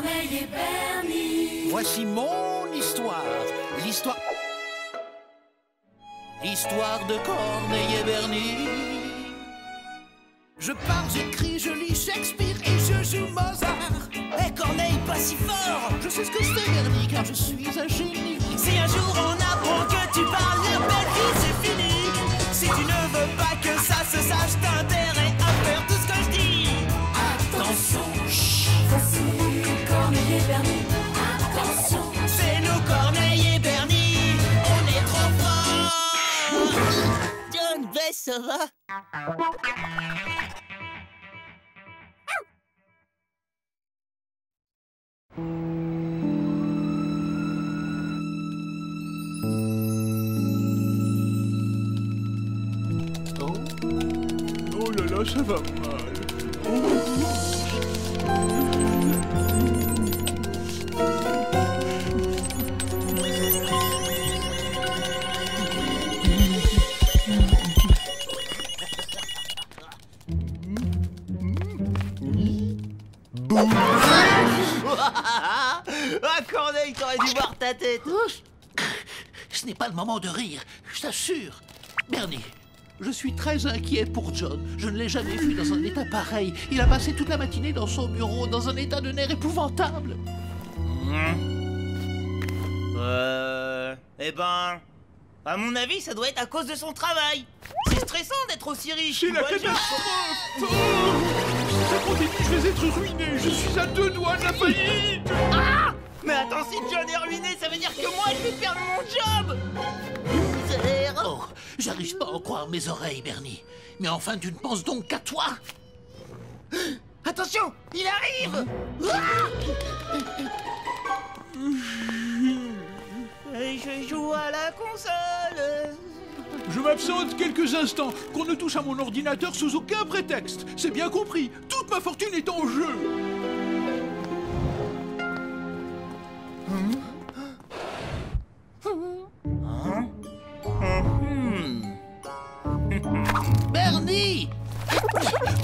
Corneille et Bernie. Voici mon histoire. L'histoire de Corneille et Bernie. Je parle, j'écris, je lis Shakespeare et je joue Mozart. Eh Corneille, pas si fort! Je sais ce que c'est, Bernie, car je suis un génie. Si un jour on apprend que tu parles la belle vie, c'est fini. Si tu ne veux pas que ça se sache, t'as intérêt à faire tout ce que je dis. Attention, chut. Voici Corneille et Bernie. Attention. C'est nous Corneille et Bernie, on est trop forts. John, Bess, ça va? Oh là là, ça va mal. Ah Corneille, t'aurais dû voir ta tête. Ce n'est pas le moment de rire, je t'assure. Bernie, je suis très inquiet pour John. Je ne l'ai jamais vu dans un état pareil. Il a passé toute la matinée dans son bureau, dans un état de nerfs épouvantable. Eh ben... À mon avis, ça doit être à cause de son travail. C'est stressant d'être aussi riche. C'est la catastrophe. Oh, si ça continue, je vais être ruiné. Je suis à 2 doigts de la faillite. Ah! Mais attends, si John est ruiné, ça veut dire que moi, je vais perdre mon job. Oh, j'arrive pas à en croire mes oreilles, Bernie. Mais enfin, tu ne penses donc qu'à toi? Attention, il arrive. Je joue à la console. Je m'absente quelques instants. Qu'on ne touche à mon ordinateur sous aucun prétexte. C'est bien compris. Toute ma fortune est en jeu. Bernie!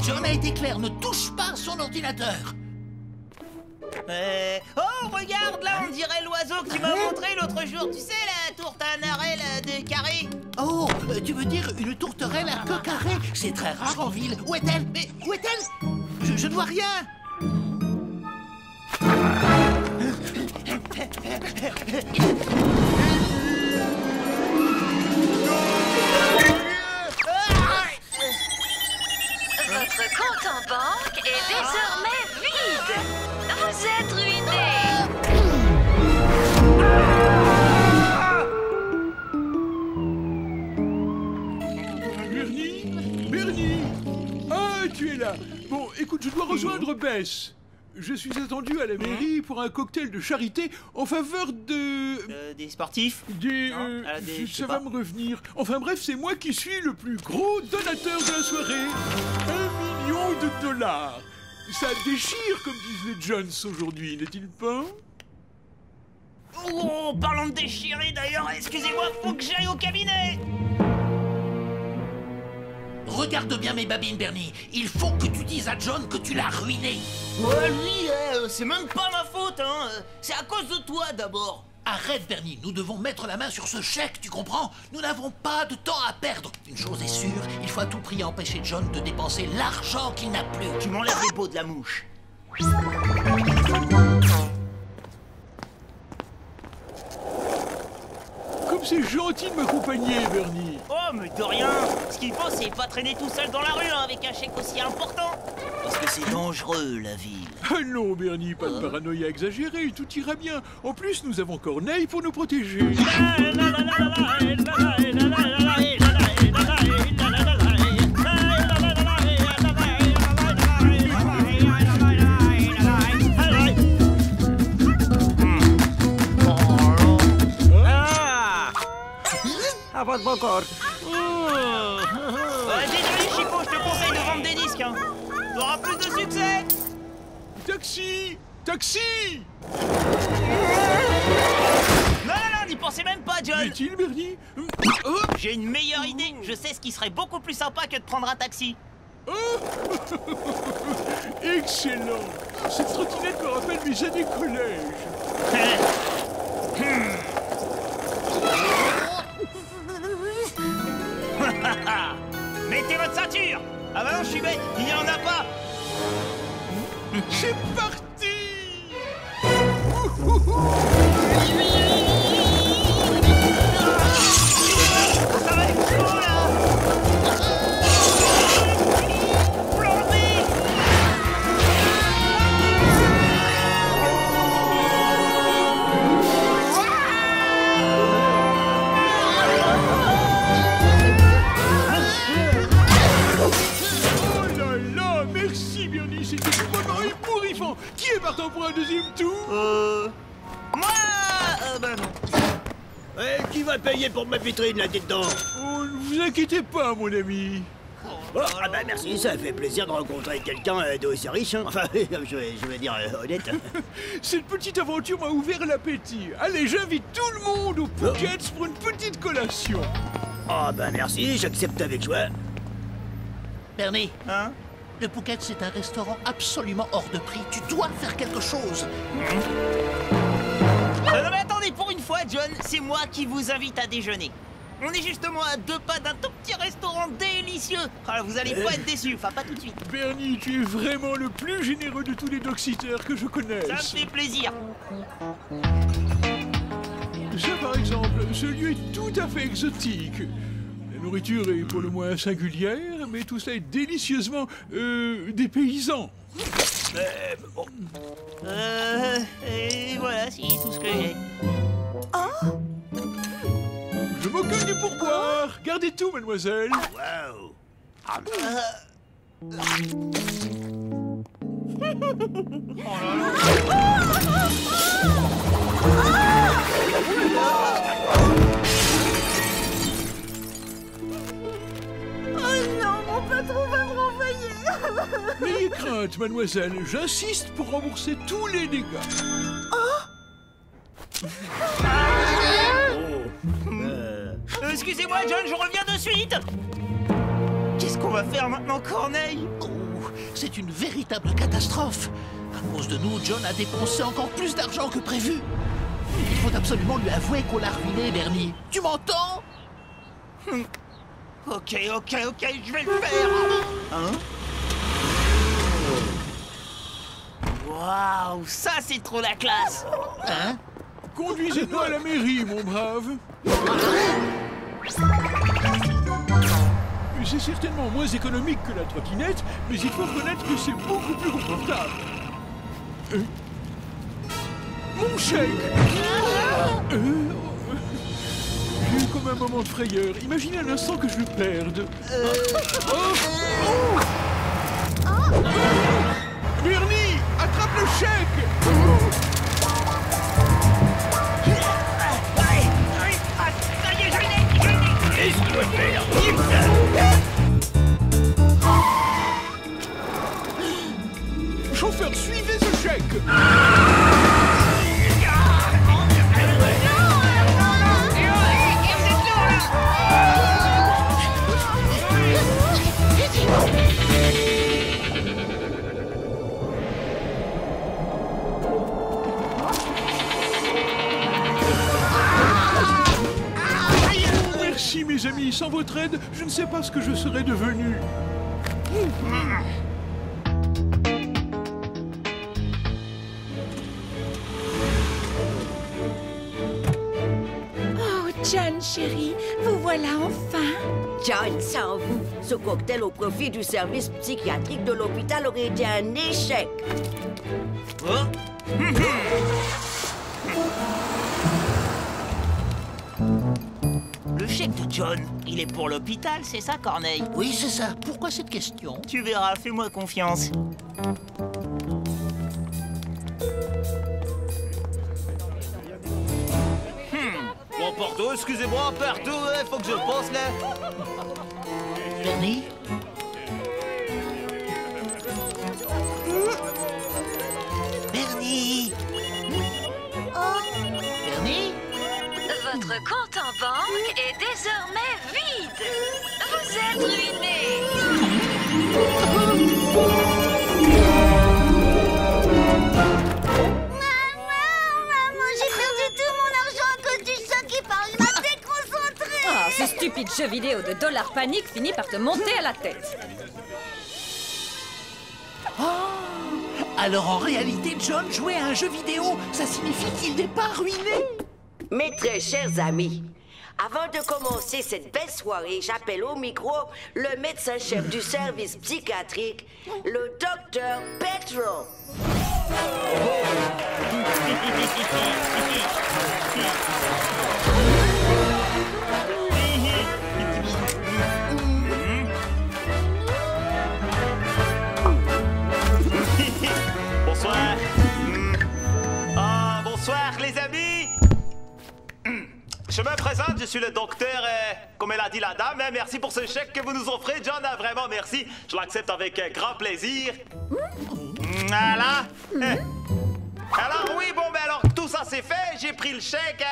John a été clair, ne touche pas à son ordinateur. Oh, regarde, là, on dirait l'oiseau que tu m'as montré l'autre jour. Tu sais, la tourterelle de carré. Oh, tu veux dire une tourterelle à queue carrée? C'est très rare en ville. Où est-elle? Mais où est-elle? Je ne vois rien. Votre compte en banque est désormais vide. Vous êtes ruiné. Bernie? Ah, tu es là. Bon, écoute, je dois rejoindre Bess. Je suis attendu à la mairie pour un cocktail de charité en faveur de... Des sportifs? Ça va me revenir. Enfin bref, c'est moi qui suis le plus gros donateur de la soirée. $1 million. Ça déchire, comme disent les Jones aujourd'hui, n'est-il pas? Oh, parlons de déchirer d'ailleurs, excusez-moi, faut que j'aille au cabinet. Regarde bien mes babines, Bernie. Il faut que tu dises à John que tu l'as ruiné. Ouais, lui, c'est même pas ma faute, hein. C'est à cause de toi d'abord. Arrête, Bernie, nous devons mettre la main sur ce chèque, tu comprends? Nous n'avons pas de temps à perdre. Une chose est sûre, il faut à tout prix empêcher John de dépenser l'argent qu'il n'a plus. Tu m'enlèves les peaux de la mouche. Comme c'est gentil de m'accompagner, Bernie. Oh, mais de rien. Ce qu'il faut, c'est pas traîner tout seul dans la rue, hein, avec un chèque aussi important. Parce que c'est dangereux, la ville. Ah non, Bernie, pas de paranoïa exagérée, tout ira bien. En plus, nous avons Corneille pour nous protéger. Ah, pas de bon corps. Désolé, Chico, je te conseille de vendre des disques, hein. T'auras plus de succès. Taxi! Taxi! Non, n'y pensez même pas, John. Est-il, Bernie? Oh, J'ai une meilleure idée. Je sais ce qui serait beaucoup plus sympa que de prendre un taxi. excellent! Cette trottinette me rappelle mes années collège. Mettez votre ceinture. Ah bah non, je suis bête, il n'y en a pas. C'est parti. Ça va être chaud là. Plongez. Oh là là, merci Bernie, c'était vraiment ébouriffant. Qui est partant pour un deuxième tour? Moi bah non. Qui va payer pour ma vitrine là-dedans? Oh, ne vous inquiétez pas, mon ami. Oh, ah bah merci, ça fait plaisir de rencontrer quelqu'un d'aussi riche, hein. Enfin, je vais dire honnête. Cette petite aventure m'a ouvert l'appétit. Allez, j'invite tout le monde au Phuket pour une petite collation. Ah bah merci, j'accepte avec joie. Bernie, Hein? le Phuket, c'est un restaurant absolument hors de prix. Tu dois faire quelque chose. Non mais attendez, pour une fois, John, c'est moi qui vous invite à déjeuner. On est justement à 2 pas d'un tout petit restaurant délicieux. Alors vous allez pas être déçus, enfin pas tout de suite. Bernie, tu es vraiment le plus généreux de tous les dog-sitters que je connaisse. Ça me fait plaisir. Ça, par exemple, ce lieu est tout à fait exotique. La nourriture est pour le moins singulière, mais tout cela est délicieusement dépaysant. Et voilà, c'est tout ce que j'ai. Je m'occupe du pourboire. Gardez tout, mademoiselle. Waouh. N'ayez crainte, mademoiselle. J'insiste pour rembourser tous les dégâts. Excusez-moi, John, je reviens de suite. Qu'est-ce qu'on va faire maintenant, Corneille? Oh, c'est une véritable catastrophe. À cause de nous, John a dépensé encore plus d'argent que prévu. Il faut absolument lui avouer qu'on l'a ruiné, Bernie. Tu m'entends? Ok, je vais le faire. Hein? Waouh, ça c'est trop la classe. Hein? Conduisez-nous à la mairie, mon brave. C'est certainement moins économique que la trottinette, mais il faut reconnaître que c'est beaucoup plus confortable. Mon chèque! J'ai eu comme un moment de frayeur. Imaginez un instant que je le perde. Bernie, attrape le chèque! Ça y est, je l'ai. Qu'est-ce qu'il doit faire? Chauffeur, suivez ce chèque! Merci mes amis, sans votre aide, je ne sais pas ce que je serais devenu. Oh, John, chérie, vous voilà enfin. John, sans vous, ce cocktail au profit du service psychiatrique de l'hôpital aurait été un échec. Oh. Le chèque de John, il est pour l'hôpital, c'est ça, Corneille? Oui, c'est ça. Pourquoi cette question? Tu verras, fais-moi confiance. Bon, partout, excusez-moi, partout, faut que je pense là. Bernie? Bernie? Bernie? Votre compte en banque est désormais vide. Vous êtes ruiné. jeu vidéo de Dollar Panic finit par te monter à la tête. Oh! Alors en réalité, John jouait à un jeu vidéo, ça signifie qu'il n'est pas ruiné. Mes très chers amis, avant de commencer cette belle soirée, j'appelle au micro le médecin-chef du service psychiatrique, le docteur Petro. Bonsoir. Bonsoir les amis. Je me présente, je suis le docteur, comme elle a dit la dame. Merci pour ce chèque que vous nous offrez, John. Vraiment, merci. Je l'accepte avec grand plaisir. Voilà. Alors oui, bon, ben alors tout ça c'est fait, j'ai pris le chèque.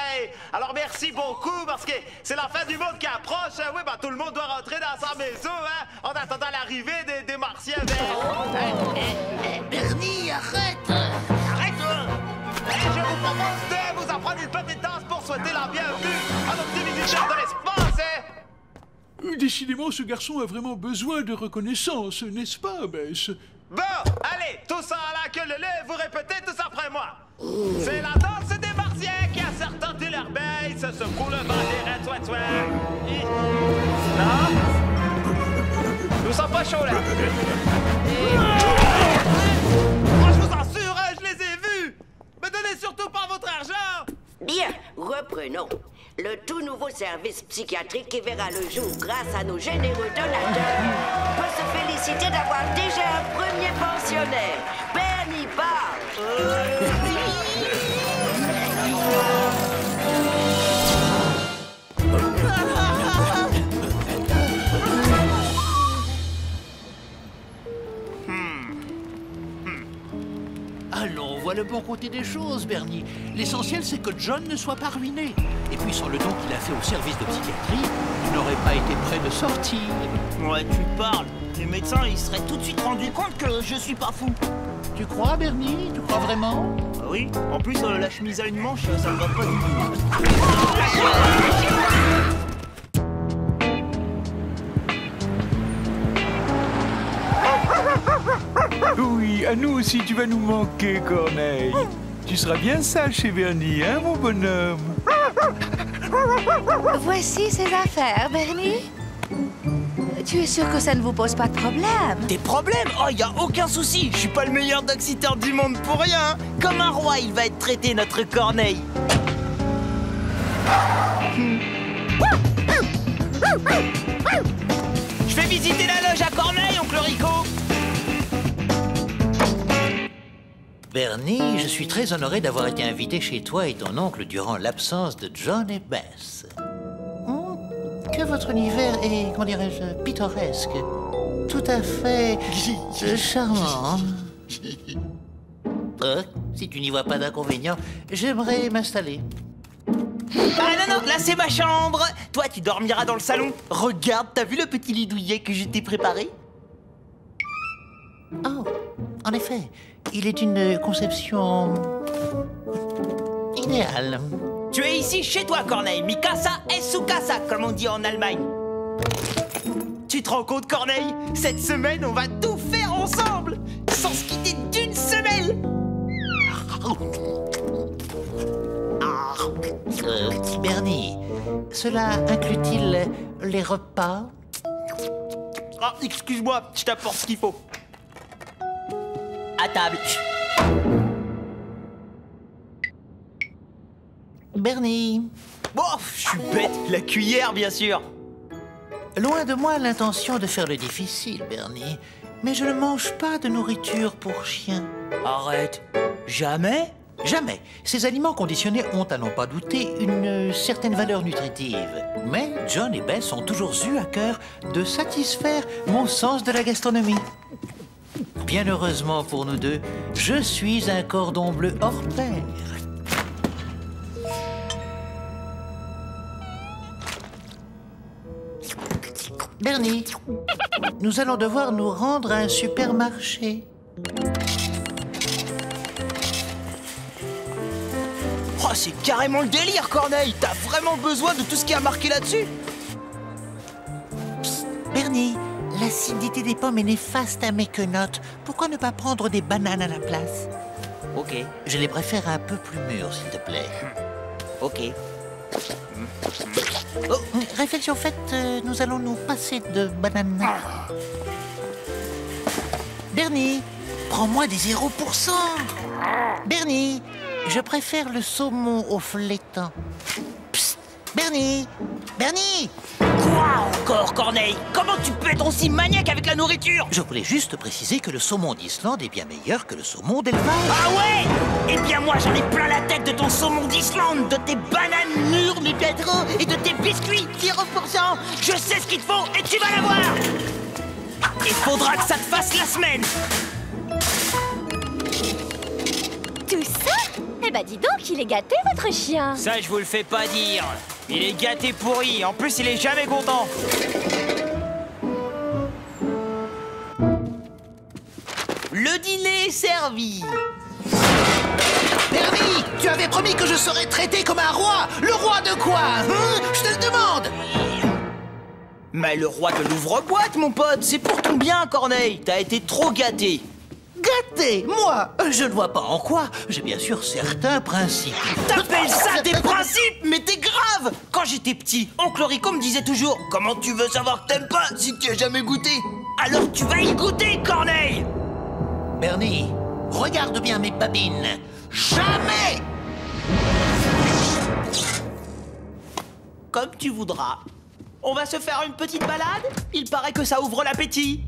Alors merci beaucoup parce que c'est la fin du monde qui approche. Oui, ben tout le monde doit rentrer dans sa maison, hein, en attendant l'arrivée des Martiens verts. Bernie, arrête! Arrête! Je vous propose de vous apprendre une petite danse pour souhaiter la bienvenue à nos petits visiteurs de l'espace, Décidément, ce garçon a vraiment besoin de reconnaissance, n'est-ce pas, Bess? Bon, allez, tous à la queue leu, vous répétez tous après moi. C'est la danse des Martiens qui a certains leur bail, se secoue le bas des raids, Non? Nous sommes pas chauds, là. Moi, je vous assure, je les ai vus. Me donnez surtout pas votre argent. Bien, reprenons. Le tout nouveau service psychiatrique qui verra le jour grâce à nos généreux donateurs peut se féliciter d'avoir déjà un premier pensionnaire, Bernie Barr. Allons, vois le bon côté des choses, Bernie. L'essentiel, c'est que John ne soit pas ruiné. Et puis, sans le don qu'il a fait au service de psychiatrie, il n'aurait pas été prêt de sortir. Ouais, tu parles. Les médecins, ils seraient tout de suite rendus compte que je suis pas fou. Tu crois, Bernie? Tu crois vraiment? Ah oui, en plus, la chemise à une manche, ça me va pas du tout. Oui, à nous aussi, tu vas nous manquer, Corneille. Tu seras bien sage chez Bernie, hein, mon bonhomme? Voici ses affaires, Bernie. Tu es sûr que ça ne vous pose pas de problème? Des problèmes? Oh, y a aucun souci. Je suis pas le meilleur doxiteur du monde pour rien. Comme un roi, il va être traité, notre Corneille. Je fais visiter la loge à Corneille, oncle Rico. Bernie, je suis très honoré d'avoir été invité chez toi et ton oncle durant l'absence de John et Bess. Que votre univers est, comment dirais-je, pittoresque. Tout à fait charmant. Si tu n'y vois pas d'inconvénient, j'aimerais m'installer. Ah non, là c'est ma chambre. Toi, tu dormiras dans le salon. Regarde, t'as vu le petit lit douillet que je t'ai préparé? Oh, en effet, il est une conception idéale. Tu es ici chez toi, Corneille. Mi casa es su casa, comme on dit en Allemagne. Tu te rends compte, Corneille? Cette semaine, on va tout faire ensemble, sans se quitter d'une semelle. Bernie, cela inclut-il les repas? Ah, excuse-moi, je t'apporte ce qu'il faut. À table. Bernie. Bon, je suis bête. La cuillère, bien sûr. Loin de moi l'intention de faire le difficile, Bernie. Mais je ne mange pas de nourriture pour chien. Arrête. Jamais? Jamais. Ces aliments conditionnés ont, à n'en pas douter, une certaine valeur nutritive. Mais John et Bess ont toujours eu à cœur de satisfaire mon sens de la gastronomie. Bien heureusement pour nous deux, je suis un cordon bleu hors pair. Bernie, nous allons devoir nous rendre à un supermarché. Oh, c'est carrément le délire, Corneille. T'as vraiment besoin de tout ce qui a marqué là-dessus? Bernie, l'acidité des pommes est néfaste à mes quenottes. Pourquoi ne pas prendre des bananes à la place? Ok, Je les préfère un peu plus mûres, s'il te plaît. ok. Oh, réflexion faite, nous allons nous passer de bananes. Bernie, prends-moi des 0%. Bernie, je préfère le saumon au flétan. Psst, Bernie, Bernie. Quoi encore, Corneille? Comment tu peux être aussi maniaque avec la nourriture? Je voulais juste préciser que le saumon d'Islande est bien meilleur que le saumon d'élevage. Ah ouais? Eh bien moi j'en ai plein la tête de ton saumon d'Islande, de tes bananes mûres mais pas trop, et de tes biscuits 0%. Je sais ce qu'il te faut et tu vas l'avoir. Il faudra que ça te fasse la semaine. Tout ça? Eh ben dis donc, il est gâté, votre chien. Ça je vous le fais pas dire. Il est gâté pourri, en plus il est jamais content. Le dîner est servi. Bernie, tu avais promis que je serais traité comme un roi. Le roi de quoi, hein? Je te le demande. Mais le roi de l'ouvre-boîte, mon pote, c'est pour ton bien, Corneille. T'as été trop gâté. Gâté, moi, je ne vois pas en quoi. J'ai bien sûr certains principes. T'appelles ça des principes? Mais t'es grave! Quand j'étais petit, oncle Rico me disait toujours « Comment tu veux savoir que t'aimes pas si tu as jamais goûté ?» Alors tu vas y goûter, Corneille! Bernie, regarde bien mes babines. Jamais! Comme tu voudras. On va se faire une petite balade? Il paraît que ça ouvre l'appétit.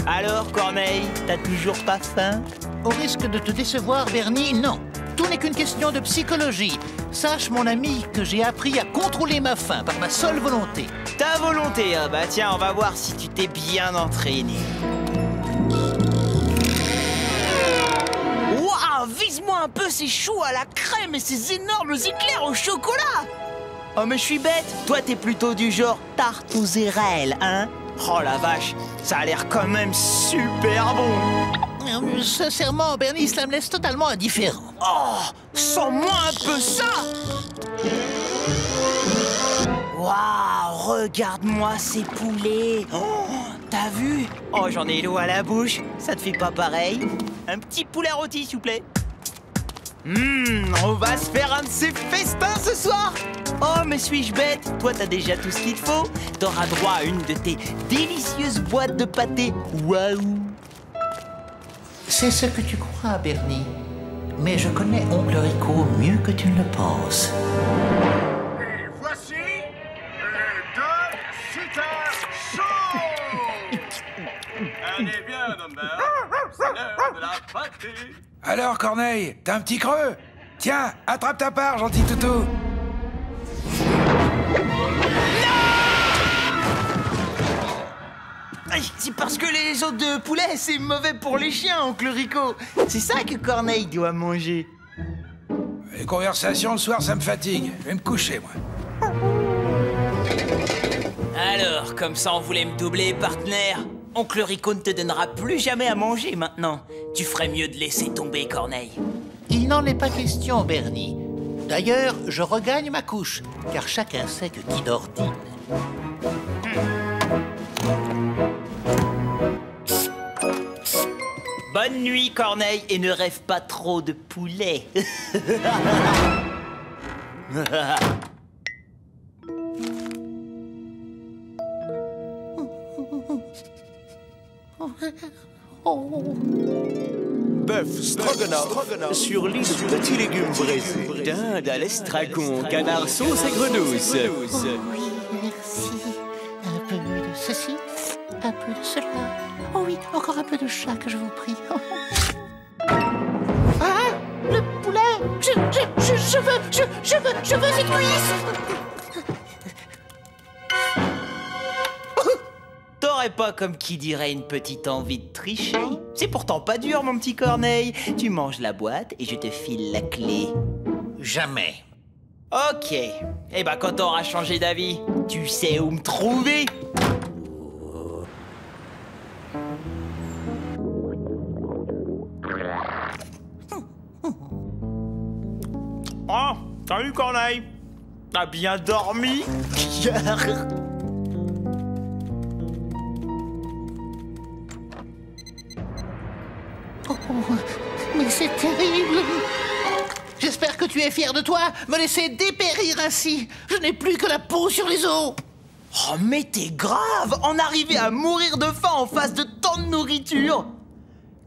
Alors, Corneille, t'as toujours pas faim? Au risque de te décevoir, Bernie, non. Tout n'est qu'une question de psychologie. Sache, mon ami, que j'ai appris à contrôler ma faim par ma seule volonté. Ta volonté, ah bah tiens, on va voir si tu t'es bien entraîné. Waouh, vise-moi un peu ces choux à la crème et ces énormes éclairs au chocolat. Oh mais je suis bête, toi t'es plutôt du genre tarte aux érelles, hein? Oh la vache, ça a l'air quand même super bon. Sincèrement, Bernie, cela me laisse totalement indifférent. Oh, sens-moi un peu ça. Waouh, regarde-moi ces poulets. Oh, t'as vu? Oh, j'en ai l'eau à la bouche. Ça te fait pas pareil? Un petit poulet rôti, s'il vous plaît. On va se faire un de ces festins ce soir. Oh, mais suis-je bête? Toi, t'as déjà tout ce qu'il te faut. T'auras droit à une de tes délicieuses boîtes de pâté. Waouh! C'est ce que tu crois, Bernie. Mais je connais oncle Rico mieux que tu ne le penses. Et voici les deux super chauds. Allez bien, Number. C'est l'heure de la pâtée. Alors, Corneille, t'as un petit creux? Tiens, attrape ta part, gentil toutou. C'est parce que les os de poulet, c'est mauvais pour les chiens, oncle Rico. C'est ça que Corneille doit manger. Les conversations le soir, ça me fatigue. Je vais me coucher, moi. Alors, comme ça on voulait me doubler, partenaire. Oncle Rico ne te donnera plus jamais à manger maintenant. Tu ferais mieux de laisser tomber, Corneille. Il n'en est pas question, Bernie. D'ailleurs, je regagne ma couche, car chacun sait que qui dort dîne. Bonne nuit, Corneille, et ne rêve pas trop de poulet. Bœuf stroganoff sur lit de petits légumes braisés, dinde à l'estragon, canard sauce et grenousse. Oui, merci. Un peu de ceci, un peu de cela. Oh oui, encore un peu de chaque, je vous prie. Ah, le poulet! Je veux cette cuisse! T'aurais pas, comme qui dirait, une petite envie de tricher? C'est pourtant pas dur, mon petit Corneille. Tu manges la boîte et je te file la clé. Jamais. Ok. Eh ben, quand t'auras changé d'avis, tu sais où me trouver. Oh, salut Corneille. T'as bien dormi? Oh, mais c'est terrible. J'espère que tu es fier de toi, me laisser dépérir ainsi. Je n'ai plus que la peau sur les os. Oh, mais t'es grave! En arriver à mourir de faim en face de tant de nourriture!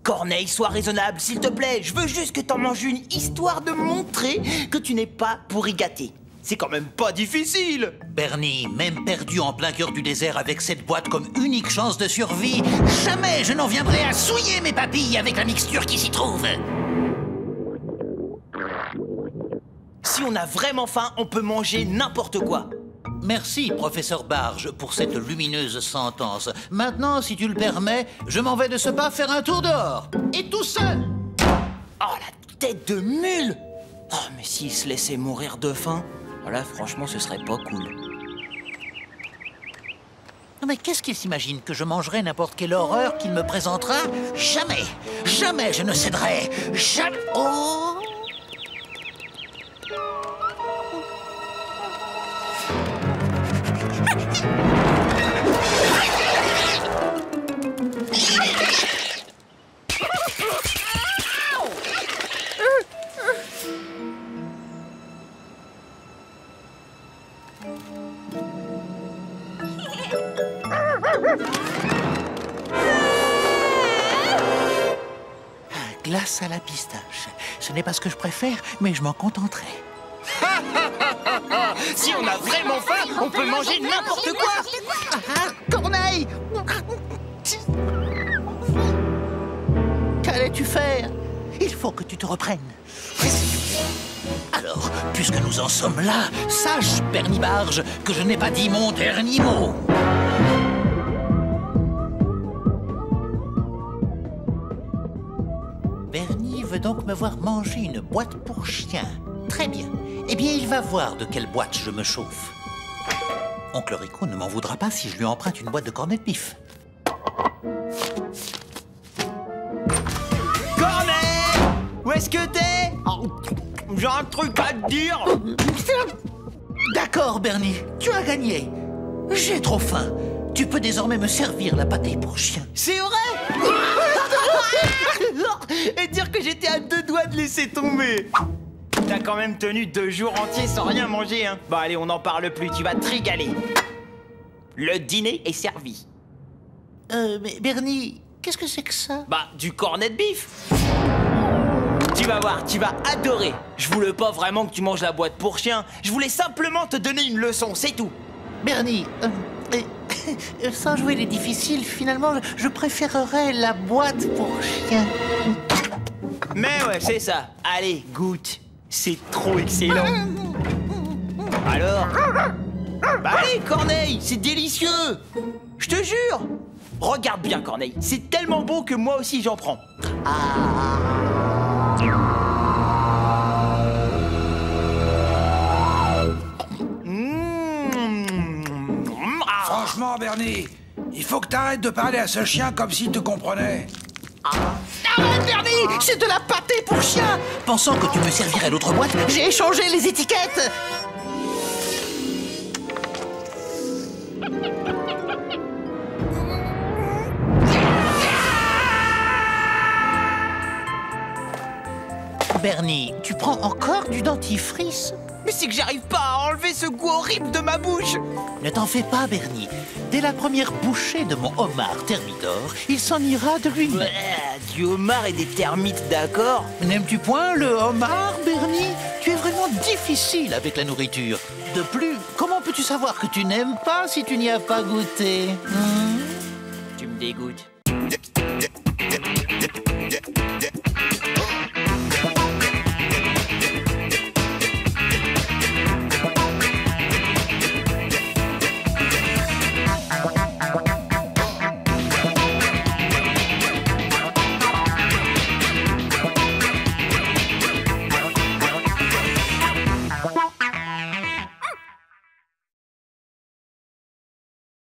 Corneille, sois raisonnable, s'il te plaît. Je veux juste que t'en manges une, histoire de montrer que tu n'es pas pour y gâter. C'est quand même pas difficile! Bernie, même perdu en plein cœur du désert avec cette boîte comme unique chance de survie, jamais je n'en viendrai à souiller mes papilles avec la mixture qui s'y trouve. Si on a vraiment faim, on peut manger n'importe quoi. Merci, professeur Barge, pour cette lumineuse sentence. Maintenant, si tu le permets, je m'en vais de ce pas faire un tour dehors. Et tout seul. Oh, la tête de mule! Oh, mais s'il se laissait mourir de faim, là, franchement, ce serait pas cool. Mais qu'est-ce qu'il s'imagine? Que je mangerai n'importe quelle horreur qu'il me présentera? Jamais! Jamais je ne céderai! Jamais! Oh! Glace à la pistache. Ce n'est pas ce que je préfère, mais je m'en contenterai. Si on a vraiment faim, on peut manger n'importe quoi! Corneille! Qu'allais-tu faire? Il faut que tu te reprennes. Alors, puisque nous en sommes là, sache, Bernie Barge, que je n'ai pas dit mon dernier mot. Bernie veut donc me voir manger une boîte pour chien. Très bien. Eh bien, il va voir de quelle boîte je me chauffe. Oncle Rico ne m'en voudra pas si je lui emprunte une boîte de cornets de bif. Corneille! Où est-ce que t'es? J'ai un truc à te dire! D'accord, Bernie, tu as gagné. J'ai trop faim. Tu peux désormais me servir la pâtée pour chien. C'est vrai? Et dire que j'étais à 2 doigts de laisser tomber. T'as quand même tenu 2 jours entiers sans rien manger, hein? Bon, allez, on n'en parle plus, tu vas te régaler. Le dîner est servi. Mais Bernie, qu'est-ce que c'est que ça? Bah, du cornet de bif. Tu vas voir, tu vas adorer. Je voulais pas vraiment que tu manges la boîte pour chien. Je voulais simplement te donner une leçon, c'est tout. Bernie, sans jouer les difficiles, finalement, je préférerais la boîte pour chien. Mais ouais, c'est ça. Allez, goûte. C'est trop excellent. Alors? Bah allez, Corneille, c'est délicieux. Je te jure. Regarde bien, Corneille. C'est tellement beau que moi aussi j'en prends. Franchement, Bernie, il faut que t'arrêtes de parler à ce chien comme s'il te comprenait. Arrête, Bernie! C'est de la pâtée pour chien! Pensant que tu me servirais l'autre boîte, j'ai échangé les étiquettes! Bernie, tu prends encore du dentifrice? Mais c'est que j'arrive pas à enlever ce goût horrible de ma bouche. Ne t'en fais pas, Bernie. Dès la première bouchée de mon homard thermidor, il s'en ira de lui-même. Du homard et des termites, d'accord? N'aimes-tu point le homard, Bernie? Tu es vraiment difficile avec la nourriture. De plus, comment peux-tu savoir que tu n'aimes pas si tu n'y as pas goûté? Tu me dégoûtes.